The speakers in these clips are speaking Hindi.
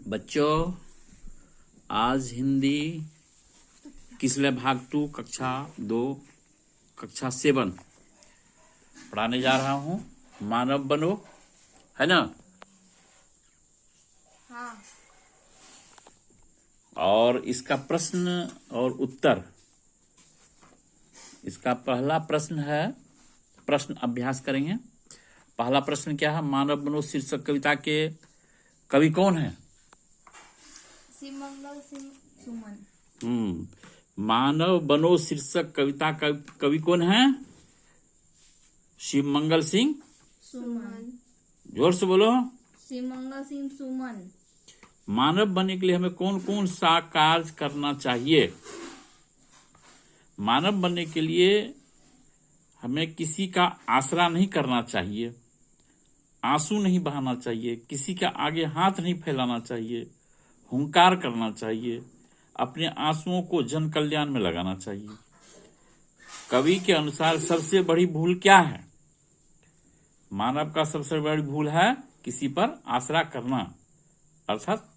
बच्चों, आज हिंदी किसले भाग 2 कक्षा 2 कक्षा 7 पढ़ाने जा रहा हूँ। मानव बनो, है ना? हाँ। और इसका प्रश्न और उत्तर, इसका पहला प्रश्न है, प्रश्न अभ्यास करेंगे। पहला प्रश्न क्या है? मानव बनो शीर्षक कविता के कवि कौन है? शिवमंगल सिंह सुमन। मानव बनो शीर्षक कविता का कवि कौन है? शिवमंगल सिंह सुमन। जोर से बोलो। शिवमंगल सिंह सुमन। मानव बनने के लिए हमें कौन कौन सा कार्य करना चाहिए? मानव बनने के लिए हमें किसी का आसरा नहीं करना चाहिए, आंसू नहीं बहाना चाहिए, किसी के आगे हाथ नहीं फैलाना चाहिए, हुंकार करना चाहिए, अपने आंसुओं को जन कल्याण में लगाना चाहिए। कवि के अनुसार सबसे बड़ी भूल क्या है? मानव का सबसे बड़ी भूल है किसी पर आसरा करना, अर्थात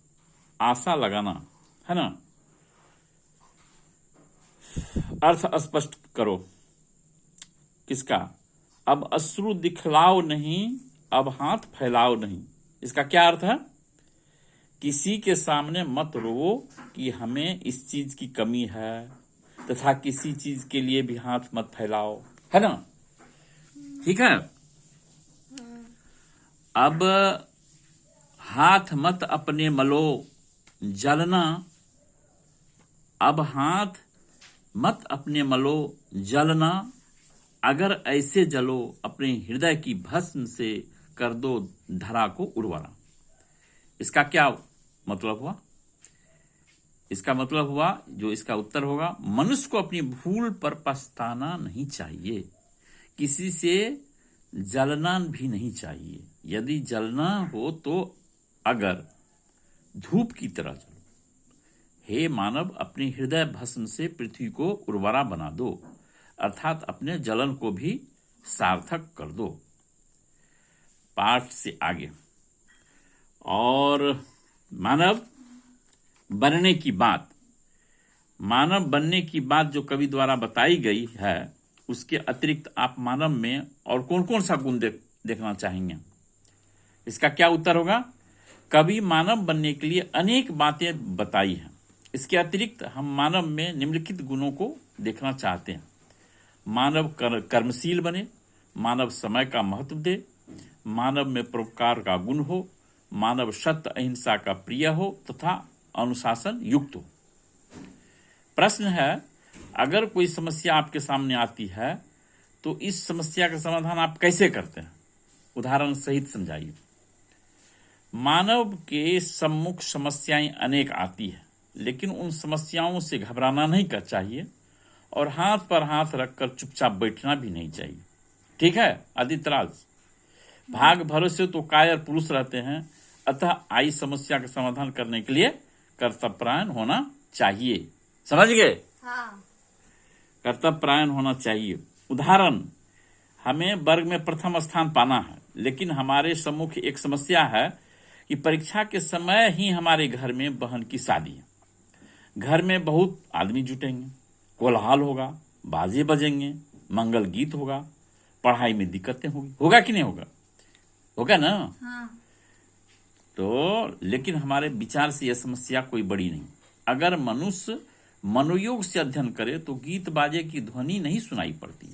आशा लगाना, है ना? अर्थ स्पष्ट करो किसका? अब अश्रु दिखलाओ नहीं, अब हाथ फैलाओ नहीं। इसका क्या अर्थ है? किसी के सामने मत रो कि हमें इस चीज की कमी है, तथा किसी चीज के लिए भी हाथ मत फैलाओ, है ना? ठीक है। अब हाथ मत अपने मलो जलना, अब हाथ मत अपने मलो जलना, अगर ऐसे जलो अपने हृदय की भस्म से कर दो धरा को उर्वरा। इसका क्या मतलब हुआ? इसका मतलब हुआ, जो इसका उत्तर होगा, मनुष्य को अपनी भूल पर पछताना नहीं चाहिए, किसी से जलना भी नहीं चाहिए। यदि जलना हो तो अगर धूप की तरह जलो। हे मानव, अपने हृदय भस्म से पृथ्वी को उर्वरा बना दो, अर्थात अपने जलन को भी सार्थक कर दो। पाठ से आगे, और मानव बनने की बात, मानव बनने की बात जो कवि द्वारा बताई गई है, उसके अतिरिक्त आप मानव में और कौन कौन सा गुण देखना चाहेंगे? इसका क्या उत्तर होगा? कवि मानव बनने के लिए अनेक बातें बताई हैं। इसके अतिरिक्त हम मानव में निम्नलिखित गुणों को देखना चाहते हैं। मानव कर्मशील बने, मानव समय का महत्व दे, मानव में परोपकार का गुण हो, मानव सत्य अहिंसा का प्रिय हो तथा अनुशासन युक्त हो। प्रश्न है, अगर कोई समस्या आपके सामने आती है तो इस समस्या का समाधान आप कैसे करते हैं? उदाहरण सहित समझाइए। मानव के सम्मुख समस्याएं अनेक आती है, लेकिन उन समस्याओं से घबराना नहीं चाहिए और हाथ पर हाथ रखकर चुपचाप बैठना भी नहीं चाहिए। ठीक है आदित्यराज? भाग भरोसे तो कायर पुरुष रहते हैं, अतः आई समस्या का समाधान करने के लिए कर्तव्यपरायण होना चाहिए। समझ गए? हाँ। कर्तव्यपरायण होना चाहिए। उदाहरण, हमें वर्ग में प्रथम स्थान पाना है, लेकिन हमारे सम्मुख एक समस्या है कि परीक्षा के समय ही हमारे घर में बहन की शादी है। घर में बहुत आदमी जुटेंगे, कोलाहल होगा, बाजे बजेंगे, मंगल गीत होगा, पढ़ाई में दिक्कतें होगी। होगा कि नहीं होगा? होगा ना? हाँ। तो लेकिन हमारे विचार से यह समस्या कोई बड़ी नहीं। अगर मनुष्य मनोयोग से अध्ययन करे तो गीत बाजे की ध्वनि नहीं सुनाई पड़ती।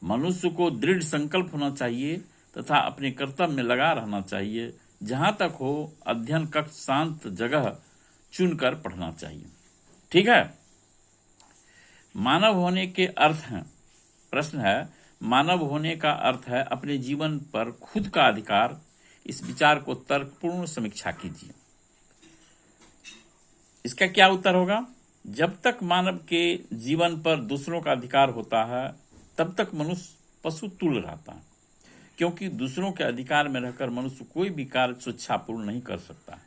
मनुष्य को दृढ़ संकल्प होना चाहिए तथा अपने कर्तव्य में लगा रहना चाहिए। जहां तक हो अध्ययन कक्ष शांत जगह चुनकर पढ़ना चाहिए। ठीक है? मानव होने के अर्थ हैं, प्रश्न है, मानव होने का अर्थ है अपने जीवन पर खुद का अधिकार। इस विचार को तर्कपूर्ण समीक्षा कीजिए। इसका क्या उत्तर होगा? जब तक मानव के जीवन पर दूसरों का अधिकार होता है, तब तक मनुष्य पशु तुल्य रहता है, क्योंकि दूसरों के अधिकार में रहकर मनुष्य कोई भी कार्य स्वेच्छापूर्ण नहीं कर सकता।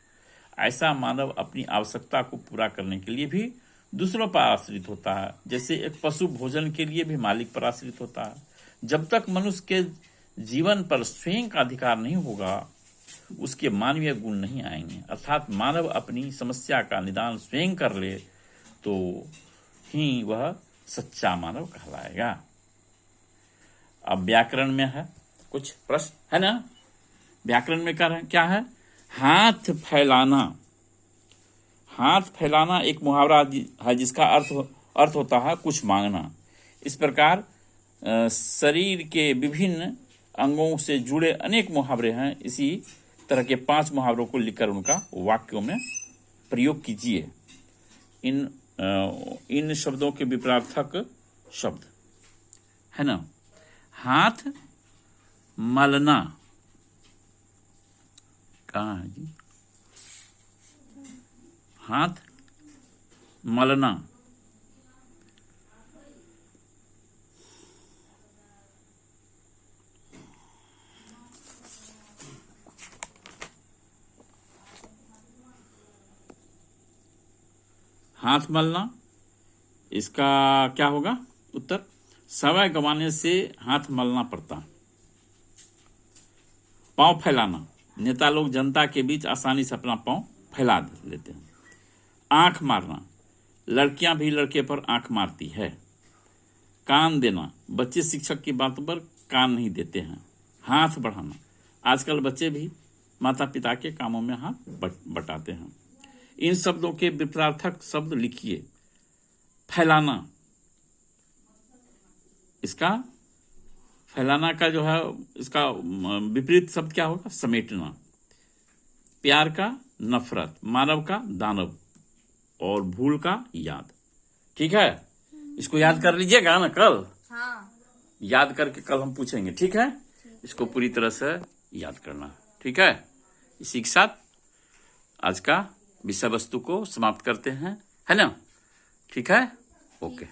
ऐसा मानव अपनी आवश्यकता को पूरा करने के लिए भी दूसरों पर आश्रित होता है, जैसे एक पशु भोजन के लिए भी मालिक पर आश्रित होता है। जब तक मनुष्य के जीवन पर स्वयं का अधिकार नहीं होगा, उसके मानवीय गुण नहीं आएंगे। अर्थात मानव अपनी समस्या का निदान स्वयं कर ले तो ही वह सच्चा मानव कहलाएगा। अब व्याकरण में है कुछ प्रश्न, है ना। व्याकरण में क्या है? हाथ फैलाना। हाथ फैलाना एक मुहावरा है जिसका अर्थ होता है कुछ मांगना। इस प्रकार शरीर के विभिन्न अंगों से जुड़े अनेक मुहावरे हैं। इसी तरह के 5 मुहावरों को लिखकर उनका वाक्यों में प्रयोग कीजिए। इन शब्दों के विपरीतार्थक शब्द, है ना। हाथ मलना कहाँ है जी? हाथ मलना। हाथ मलना, इसका क्या होगा उत्तर? समय गंवाने से हाथ मलना पड़ता। पांव फैलाना, नेता लोग जनता के बीच आसानी से अपना पांव फैला लेते हैं। आंख मारना, लड़कियां भी लड़के पर आंख मारती है। कान देना, बच्चे शिक्षक की बातों पर कान नहीं देते हैं। हाथ बढ़ाना, आजकल बच्चे भी माता पिता के कामों में हाथ बटाते हैं। इन शब्दों के विपरीतार्थक शब्द लिखिए। फैलाना, इसका फैलाना का जो है इसका विपरीत शब्द क्या होगा? समेटना। प्यार का नफरत, मानव का दानव और भूल का याद। ठीक है, इसको याद कर लीजिएगा ना कल। हाँ। याद करके कल हम पूछेंगे, ठीक है। इसको पूरी तरह से याद करना, ठीक है। इसी के साथ आज का विषय वस्तु को समाप्त करते हैं, है ना। ठीक है, ओके।